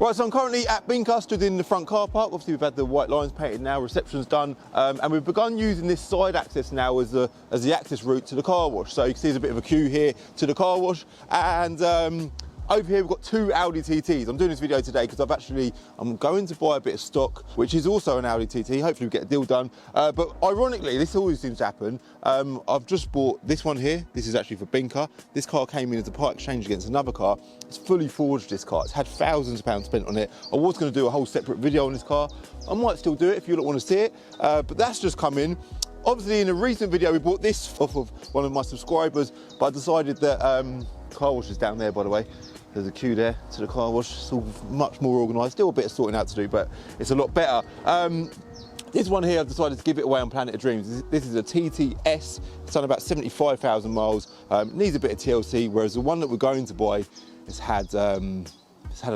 Right, so I'm currently at Binker, stood in the front car park. Obviously we've had the white lines painted now, reception's done, and we've begun using this side access now as the access route to the car wash. So you can see there's a bit of a queue here to the car wash, and over here we've got two Audi TTs. I'm doing this video today because I'm going to buy a bit of stock, which is also an Audi TT. Hopefully we get a deal done. But ironically, this always seems to happen. I've just bought this one here. This is actually for Binker. This car came in as a part exchange against another car. It's fully forged, this car. It's had thousands of pounds spent on it. I was going to do a whole separate video on this car. I might still do it if you don't want to see it, but that's just come in. Obviously in a recent video we bought this off of one of my subscribers, but I decided that car wash is down there, by the way. There's a queue there to the car wash. It's all much more organised. Still a bit of sorting out to do, but it's a lot better. This one here, I've decided to give it away on Planet of Dreams. This is a TTS. It's done about 75,000 miles. Needs a bit of TLC, whereas the one that we're going to buy has had a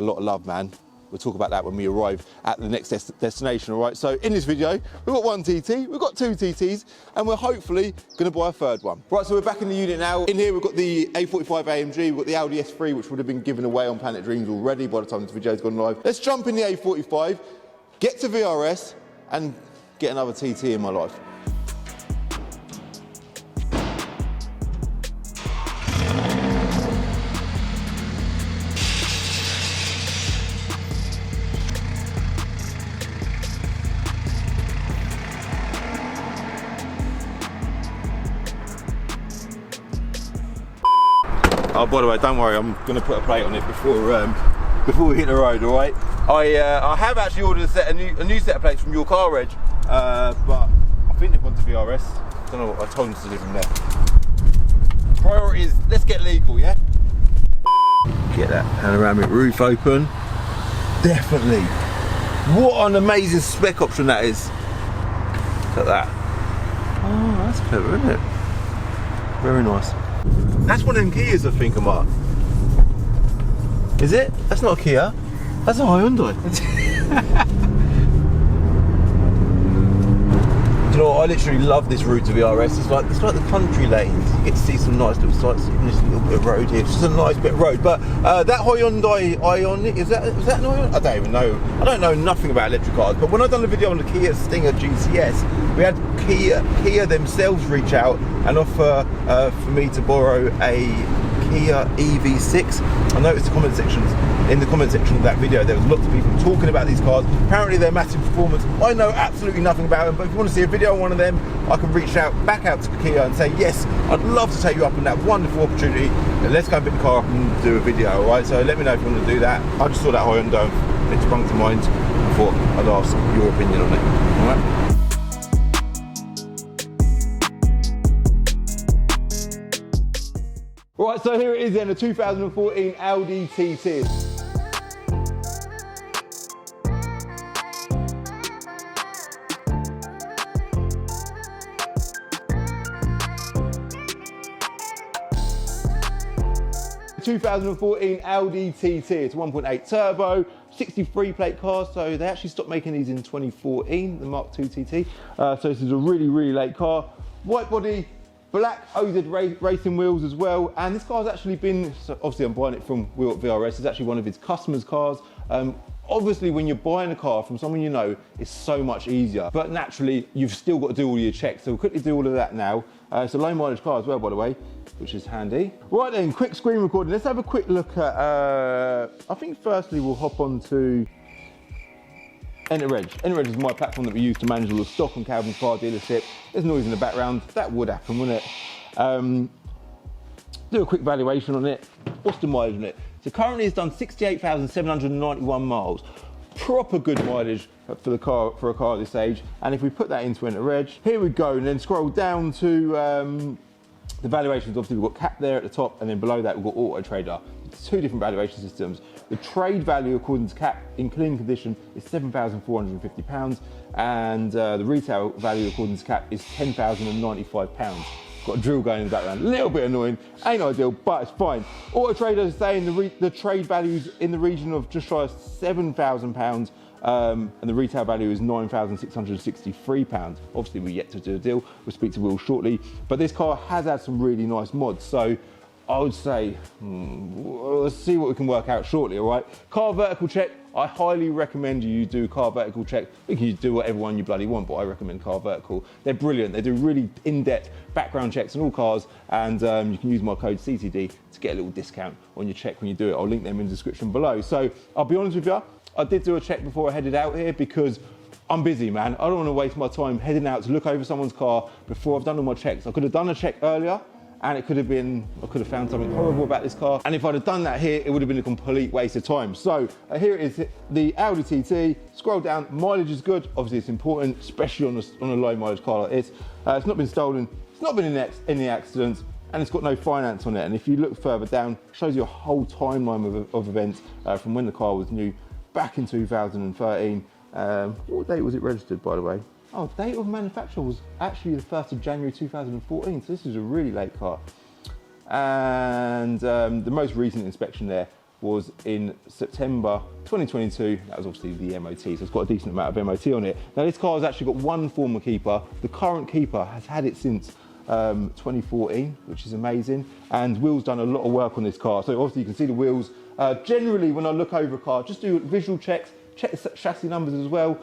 lot of love, man. We'll talk about that when we arrive at the next destination, all right? So in this video, we've got one TT, we've got two TTs, and we're hopefully gonna buy a third one. Right, so we're back in the unit now. In here, we've got the A45 AMG, we've got the Audi S3, which would have been given away on Planet Dreams already by the time this video's gone live. Let's jump in the A45, get to VRS, and get another TT in my life. Oh, by the way, don't worry, I'm going to put a plate on it before we hit the road, all right? I have actually ordered a new set of plates from your car reg, but I think they've gone to VRS. I don't know what I told them to do from there. Priority is, let's get legal, yeah? Get that panoramic roof open. Definitely. What an amazing spec option that is. Look at that. Oh, that's clever, isn't it? Very nice. That's one of them Kias, I think, Mark. Is it? That's not a Kia. That's a Hyundai. Do you know what? I literally love this route to VRS. It's like the country lanes. You get to see some nice little sights in this little bit of road here. It's just a nice bit of road. But that Hyundai Ioniq, is that an Ioniq? I don't even know. I don't know nothing about electric cars. But when I done the video on the Kia Stinger GCS, we had Kia themselves reach out and offer for me to borrow a Kia EV6. I noticed in the comment section of that video there was lots of people talking about these cars. Apparently they're massive performance. I know absolutely nothing about them, but if you want to see a video on one of them, I can reach back out to Kia and say, yes, I'd love to take you up on that wonderful opportunity. Let's go and pick the car up and do a video, all right? So let me know if you want to do that. I just saw that Hyundai and it sprung to mind. I thought I'd ask your opinion on it, all right? Right, so here it is then, a 2014 Audi TT. The 2014 Audi TT, it's a 1.8 turbo, 63 plate car, so they actually stopped making these in 2014, the Mark II TT. So this is a really, really late car. White body, black OZ racing wheels as well, and this car's actually been, so obviously I'm buying it from Will at VRS, it's actually one of his customers' cars. Obviously when you're buying a car from someone you know, it's so much easier, but naturally you've still got to do all your checks, so we'll quickly do all of that now. It's a low mileage car as well, by the way, which is handy. Right then, quick screen recording. Let's have a quick look at, I think firstly we'll hop on to Enter Reg. Enter Reg is my platform that we use to manage all the stock on Calvin's car dealership. There's noise in the background. That would happen, wouldn't it? Do a quick valuation on it. What's the mileage on it? So currently it's done 68,791 miles. Proper good mileage for a car at this age. And if we put that into Enter Reg, here we go, and then scroll down to the valuations. Obviously we've got cap there at the top, and then below that we've got Auto Trader. It's two different valuation systems. The trade value according to cap in clean condition is £7,450, and the retail value according to cap is £10,095. Got a drill going in the background, a little bit annoying, ain't ideal, but it's fine. Auto Trader is saying the trade value's in the region of just shy of £7,000, and the retail value is £9,663. Obviously we're yet to do a deal, we'll speak to Will shortly, but this car has had some really nice mods. So I would say, well, let's see what we can work out shortly, all right? Car vertical check, I highly recommend you do car vertical check. You can do whatever one you bloody want, but I recommend car vertical. They're brilliant. They do really in-depth background checks on all cars, and you can use my code CTD to get a little discount on your check when you do it. I'll link them in the description below. So I'll be honest with you, I did do a check before I headed out here because I'm busy, man. I don't want to waste my time heading out to look over someone's car before I've done all my checks. I could have done a check earlier, and it could have been, I could have found something horrible about this car. And if I'd have done that here, it would have been a complete waste of time. So here it is, the Audi TT. Scroll down, mileage is good. Obviously it's important, especially on a low mileage car like this. It's not been stolen, it's not been in any accidents, and it's got no finance on it. And if you look further down, it shows you a whole timeline of events from when the car was new, back in 2013. What date was it registered, by the way? Oh, date of manufacture was actually the 1st of January 2014, so this is a really late car. And the most recent inspection there was in September 2022. That was obviously the MOT, so it's got a decent amount of MOT on it. Now this car has actually got one former keeper. The current keeper has had it since 2014, which is amazing. And Will's done a lot of work on this car. So obviously you can see the wheels. Generally, when I look over a car, just do visual checks, check the chassis numbers as well,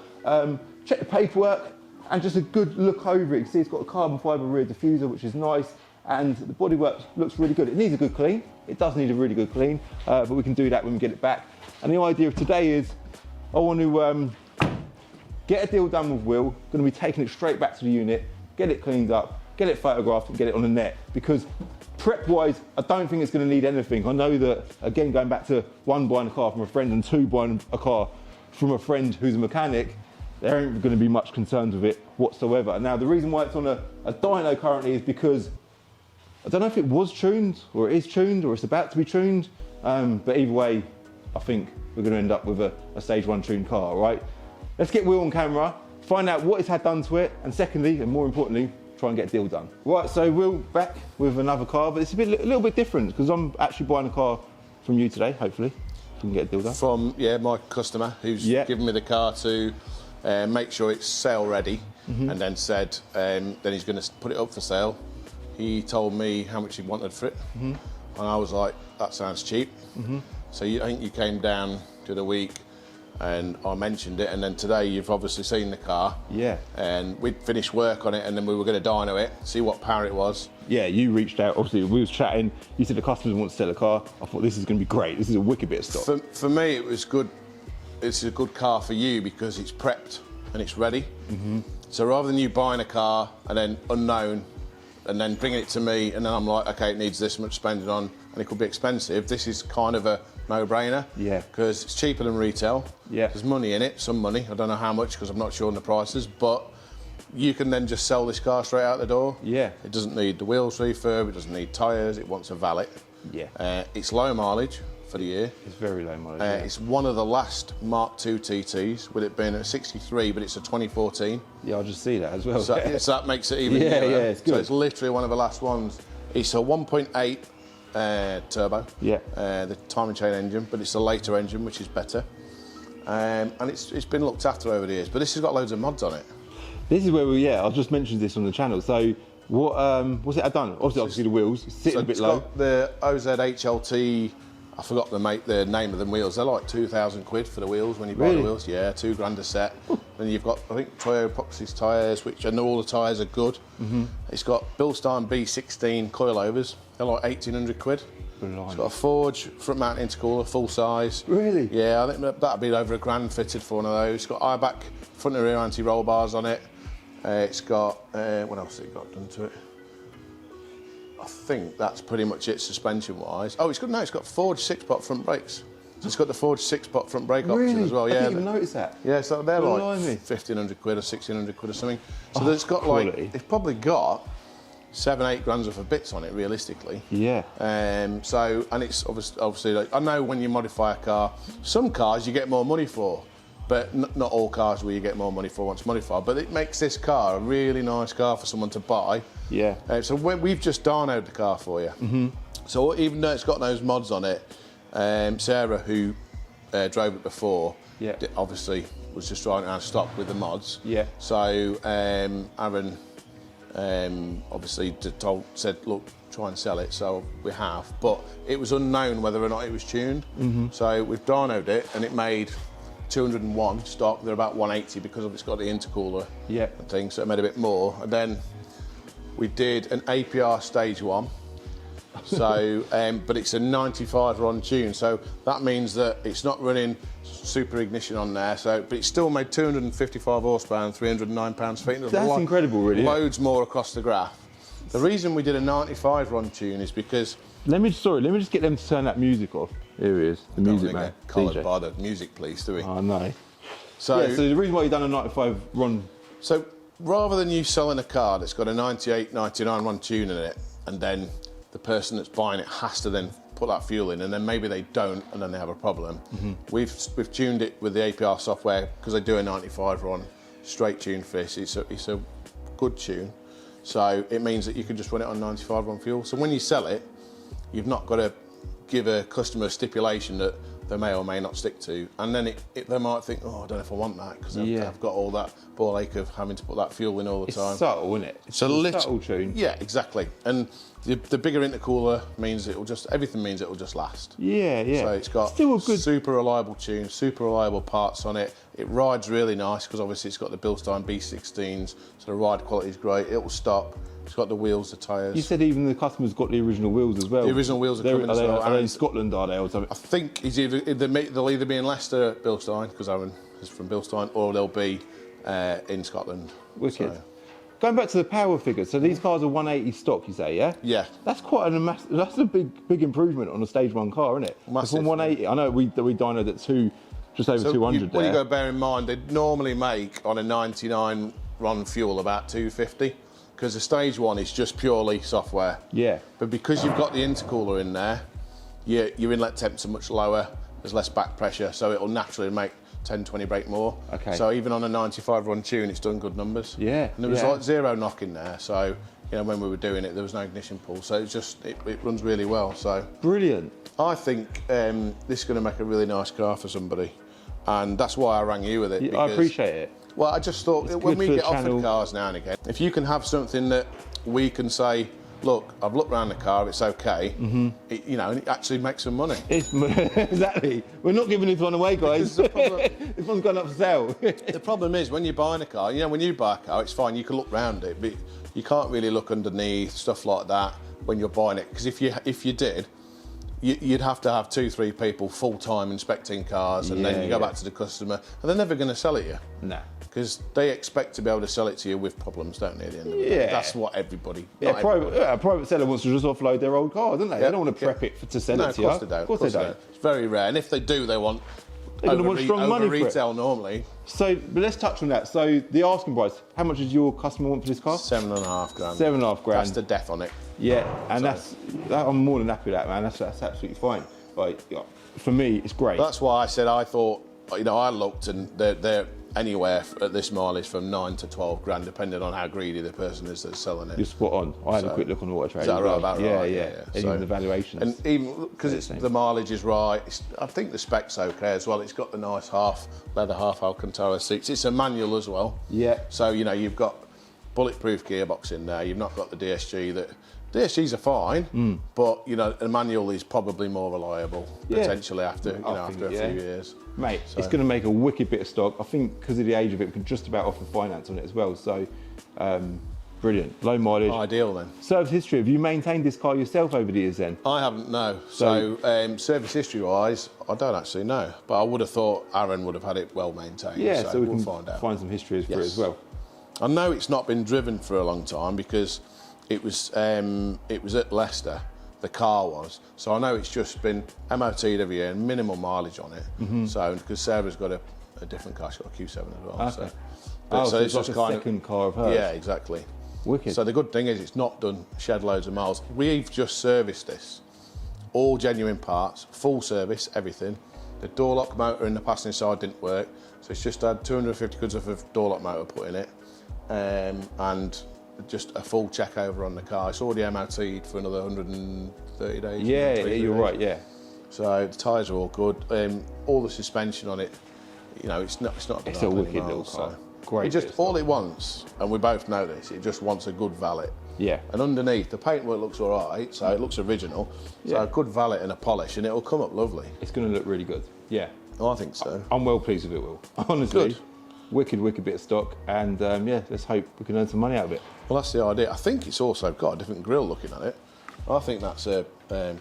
check the paperwork, and just a good look over it. You can see it's got a carbon fibre rear diffuser, which is nice, and the bodywork looks really good. It needs a good clean. It does need a really good clean, but we can do that when we get it back. And the idea of today is I want to get a deal done with Will. Going to be taking it straight back to the unit, get it cleaned up, get it photographed, and get it on the net, because prep-wise, I don't think it's going to need anything. I know that, again, going back to one, buying a car from a friend, and two, buying a car from a friend who's a mechanic, there ain't going to be much concerns with it whatsoever. Now, the reason why it's on a dyno currently is because I don't know if it was tuned, or it is tuned, or it's about to be tuned, but either way, I think we're going to end up with a stage 1 tuned car, right? Let's get Will on camera, find out what it's had done to it, and secondly, and more importantly, try and get a deal done. Right, so Will back with another car, but it's a little bit different because I'm actually buying a car from you today, hopefully. We can get a deal done. From, my customer who's given me the car to make sure it's sale ready, and then said then he's going to put it up for sale. He told me how much he wanted for it, and I was like, that sounds cheap. So I think you came down to the week and I mentioned it, and then today you've obviously seen the car. Yeah. And we'd finished work on it, and then we were going to dyno it, see what power it was. Yeah, you reached out, obviously we was chatting, you said the customers want to sell a car. I thought this is going to be great, this is a wicked bit of stock. For me it was good, it's a good car for you because it's prepped and it's ready. So rather than you buying a car and then unknown, and then bringing it to me, and then I'm like, okay, it needs this much spending on, and it could be expensive. This is kind of a no-brainer. Yeah. Because it's cheaper than retail. Yeah. There's money in it, some money. I don't know how much because I'm not sure on the prices, but you can then just sell this car straight out the door. Yeah. It doesn't need the wheels refurb, it doesn't need tyres, it wants a valet. Yeah. It's low mileage for the year. It's very low mileage. It's one of the last Mark II TTs, with it being at 63, but it's a 2014. Yeah, I'll just see that as well. So that makes it even nearer. Yeah, it's good. So it's literally one of the last ones. It's a 1.8 turbo. Yeah. The timing chain engine, but it's a later engine, which is better. And it's been looked after over the years, but this has got loads of mods on it. This is where I just mentioned this on the channel. So what's it done? Obviously the wheels, it's sitting a bit low. Got the OZ HLT, I forgot the name of them wheels. They're like 2,000 quid for the wheels when you buy the wheels. Yeah, £2 a set. Then you've got, I think, Toyo Epoxy's tyres, which and all the tyres are good. It's got Bilstein B16 coilovers. They're like 1,800 quid. It's got a Forge front mount intercooler, full size. Really? Yeah, I think that'd be over £1,000 fitted for one of those. It's got IBAC front and rear anti-roll bars on it. It's got, what else has it got done to it? I think that's pretty much it suspension-wise. Oh, it's got Forged 6-pot front brakes. So it's got the Forged 6-pot front brake option as well. Yeah, I didn't even notice that. Yeah, so they're like 1,500 quid or 1,600 quid or something. So it's got it's probably got 7-8 grand worth of bits on it, realistically. Yeah. And it's obviously like, I know when you modify a car, some cars you get more money for, but not all cars will you get more money for once modified. But it makes this car a really nice car for someone to buy. Yeah. So we've just dynoed the car for you. So even though it's got those mods on it, Sarah, who drove it before, obviously was just trying to stock with the mods. Yeah. So Aaron, obviously said, look, try and sell it, so we have. But it was unknown whether or not it was tuned. So we've dynoed it, and it made 201 stock. They're about 180 because it's got the intercooler and things, so it made a bit more. And then we did an APR stage 1. So, but it's a 95 RON tune, so that means that it's not running super ignition on there. So, but it still made 255 horsepower and 309 pounds-feet. That's incredible, really. Loads more across the graph. The reason we did a 95 RON tune is because. Let me just get them to turn that music off. Here he is, the music man. Coloured by the music, please, do we? Oh no. So the reason why you've done a 95 RON. So rather than you selling a car that's got a 98, 99 RON tune in it, and then the person that's buying it has to then put that fuel in, and then maybe they don't, and then they have a problem. We've tuned it with the APR software because they do a 95 RON straight tune for this. It's a good tune, so it means that you can just run it on 95 RON fuel. So when you sell it, you've not got to give a customer a stipulation that they may or may not stick to, and then they might think, oh, I don't know if I want that because I've got all that ball ache of having to put that fuel in all the time. It's subtle, isn't it? It's a subtle tune. Yeah, exactly. And the bigger intercooler means everything means it'll just last. Yeah. So it's got still a good, super reliable tune, super reliable parts on it. It rides really nice because obviously it's got the Bilstein B16s, so the ride quality is great. It'll stop. It's got the wheels, the tyres. You said even the customer's got the original wheels as well. The original wheels are coming as well. Are they in Scotland, are they, or something? I think they'll either be in Leicester at Bilstein, because Aaron is from Bilstein, or they'll be in Scotland. Wicked. So. Going back to the power figures, so these cars are 180 stock, you say, yeah? Yeah. That's quite that's a big improvement on a stage 1 car, isn't it? Massive. From 180, I know we dynoed at just over 200 What you got to bear in mind, they normally make on a 99 RON fuel about 250. Because the stage 1 is just purely software. Yeah. But because you've got the intercooler in there, your inlet temps are much lower, there's less back pressure, so it'll naturally make 10, 20 brake more. Okay. So even on a 95 RON tune, it's done good numbers. Yeah. And there was like 0 knock in there, so when we were doing it, there was no ignition pull, so it runs really well. So brilliant. I think this is going to make a really nice car for somebody, and that's why I rang you with it. I appreciate it. Well, I just thought when we get offered cars now and again, if you can have something that we can say, look, I've looked around the car, it's okay, and it actually makes some money. Exactly. We're not giving this one away, guys. This one's gone up for sale. The problem is when you're buying a car, when you buy a car, it's fine, you can look around it, but you can't really look underneath, stuff like that, when you're buying it. Because if you did, you'd have to have 2-3 people full-time inspecting cars, and then you go back to the customer, and they're never going to sell it you. No. Because they expect to be able to sell it to you with problems, don't they, at the end of the day? That's what everybody... a private seller wants to just offload their old car, don't they? They don't want to prep it to sell it to you. Of course they don't. It's very rare, and if they do, they want... They're going to want strong money for retail normally. So, but let's touch on that. So, the asking price, how much does your customer want for this car? £7.5 grand. £7.5 grand. That's the death on it. Yeah, and I'm more than happy with that, man. That's absolutely fine. Like, for me, it's great. That's why I said I thought, I looked, and they're anywhere at this mileage from 9 to 12 grand, depending on how greedy the person is that's selling it. You're spot on. I had a quick look on Auto Trade. Is that right? About right? Yeah. Even the valuations. And even because the mileage is right, I think the spec's okay as well. It's got the nice leather half Alcantara seats. It's a manual as well. Yeah. So you've got bulletproof gearbox in there. You've not got the DSG. DSGs are fine, but a manual is probably more reliable potentially after a few years. Mate, it's going to make a wicked bit of stock. I think because of the age of it, we can just about offer finance on it as well. So, brilliant. Low mileage. Ideal then. Service history. Have you maintained this car yourself over the years then? I haven't, no. So service history-wise, I don't actually know. But I would have thought Aaron would have had it well maintained. Yeah, so we we'll can find some history for it as well. I know it's not been driven for a long time because it was at Leicester. The car was. So I know it's just been MOT'd every year and minimal mileage on it. So, because Sarah's got a different car, she's got a Q7 as well. Okay. So it's like a second car of hers. Yeah, exactly. Wicked. So the good thing is it's not done shed loads of miles. We've just serviced this. All genuine parts, full service, everything. The door lock motor in the passenger side didn't work. So it's just had 250 quid worth of door lock motor put in it. And just a full check over on the car. It's already MOT'd for another 130 days. Yeah, you're right, yeah. So the tyres are all good. All the suspension on it, it's not It's a wicked little car. Great. All it wants, and we both know this, it just wants a good valet. Yeah. And underneath, the paintwork looks all right, so it looks original. So a good valet and a polish, and it'll come up lovely. It's going to look really good. Yeah. Oh, I think so. I'm well pleased with it, Will. Honestly. Good. Wicked bit of stock, and yeah, let's hope we can earn some money out of it. Well, that's the idea. I think it's also got a different grille looking at it. I think that's a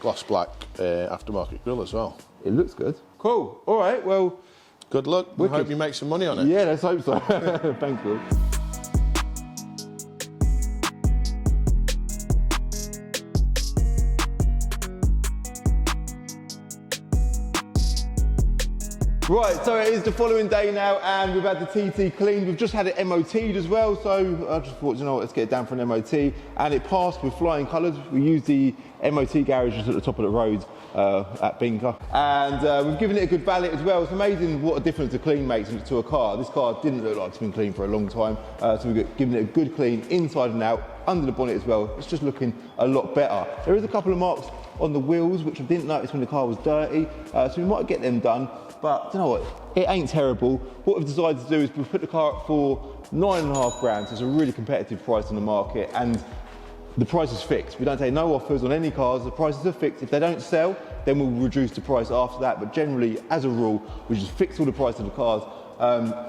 gloss black aftermarket grille as well. It looks good. Cool. All right, well... Good luck. I hope you make some money on it. Yeah, let's hope so. Thank you. Right, so it is the following day now, and we've had the TT cleaned. We've just had it MOT'd as well, so I just thought, you know what, let's get it down for an MOT. And it passed with flying colours. We used the MOT garage just at the top of the road at Binker. And we've given it a good valet as well. It's amazing what a difference a clean makes to a car. This car didn't look like it's been clean for a long time, so we've given it a good clean inside and out, under the bonnet as well. It's just looking a lot better. There is a couple of marks on the wheels, which I didn't notice when the car was dirty, so we might get them done. But you know what, it ain't terrible. What we've decided to do is we've put the car up for £9.5 grand, so it's a really competitive price on the market, and the price is fixed. We don't take no offers on any cars, the prices are fixed. If they don't sell, then we'll reduce the price after that, but generally, as a rule, we just fix all the price of the cars.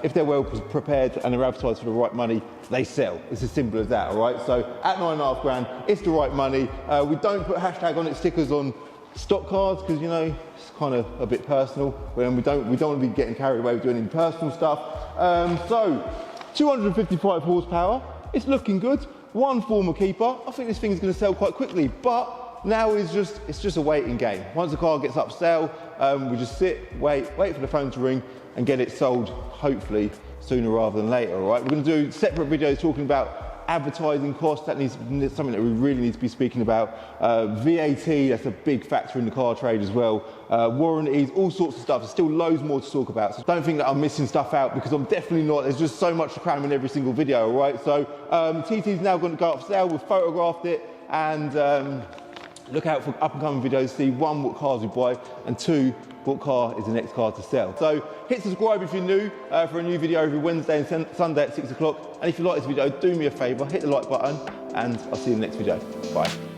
If they're well prepared and they're advertised for the right money, they sell. It's as simple as that, all right? So at £9.5 grand, it's the right money. We don't put hashtag on it stickers on stock cars because, you know, it's kind of a bit personal. When we don't want to be getting carried away with doing any personal stuff. So 255 horsepower, it's looking good. One former keeper. I think this thing's going to sell quite quickly, but now it's just a waiting game. Once the car gets up sale, we just sit, wait for the phone to ring and get it sold, hopefully sooner rather than later, all right? We're going to do separate videos talking about advertising costs. That needs something that we really need to be speaking about. VAT, that's a big factor in the car trade as well. Warranties, all sorts of stuff. There's still loads more to talk about. So don't think that I'm missing stuff out, because I'm definitely not. There's just so much to cram in every single video, all right? So TT's now going to go up for sale. We've photographed it, and look out for up and coming videos. See, one, what cars we buy, and two, what car is the next car to sell. So hit subscribe if you're new for a new video every Wednesday and Sunday at 6 o'clock. And if you like this video, do me a favour, hit the like button, and I'll see you in the next video. Bye.